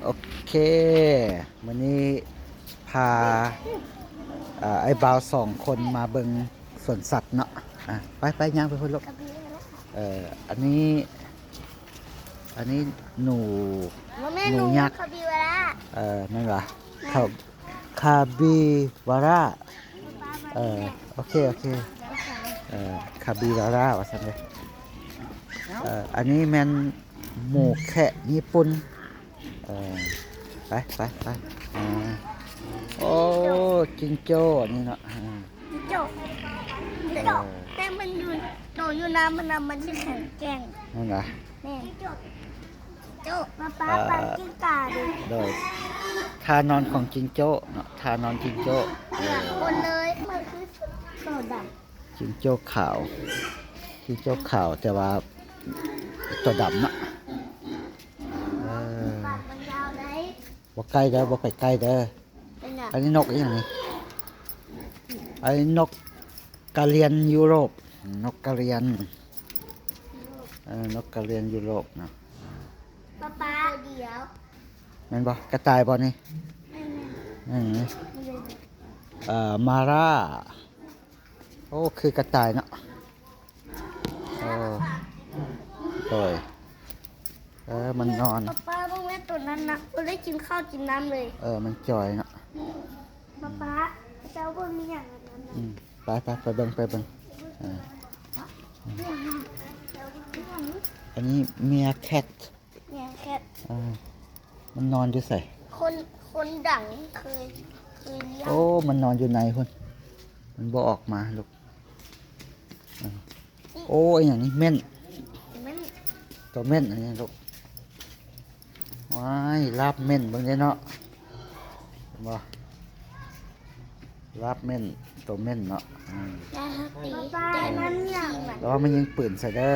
โอเควันนี้พาไอ้บ่าวสองคนมาเบิงสวนสัตว์เนาะไปย่างไปพุ่นลูกอันนี้หนูหนูยักษ์คาบิวาร่านั่นเหรอคาบิวาร่าโอเคคาบิวาร่าว่าซั่นเลยอันนี้แมนหมูแคะญี่ปุ่นไปโอ้จิงโจ้นี่เนาะโจโจแต่มันอยู่โตอยู่น้ำมันจะแข็งแกร่งนั่นเหรอแม่โจป้าปลากิ้งก่าดูโดยทานอนของจิงโจ้เนาะทานอนจิงโจ้คนเลยมันคือโซดาจิงโจ้ขาวแต่ว่าตัวดำเนาะปากมันยาวเลย บ่ใกล้เด้อบ่ไปใกล้เด้ออันนี้นกอย่างนี้อันนี้นกกะเรียนยุโรปนกกะเรียนนกกะเรียนยุโรปเนาะป้าเดี๋ยวแม่นบ่กระต่ายบ่นี่มาร่าโอ้คือกระต่ายเนาะโอ้โดยมันนอนป้าต้องเล่นตัวนั้นนะเราได้กินข้าวกินน้ำเลยมันจอยเนาะป้าเจ้าบนมีอย่างนั้นไปเบิ่งอันนี้เมียแคทมันนอนอยู่ใส่คนดังเคยเลี้ยงโอ้มันนอนอยู่ในพุ่นมันบ่ออกมาลูกโอ้ยอย่างนี้เม่นตัวเม่นอันนี้ลูกว้ายลาบเม่นเบิ่งได้เนาะบ่ลาบเม่นตัวเม่นเนาะป้านั่นอย่างแล้วมันยิงปืนใส่เด้อ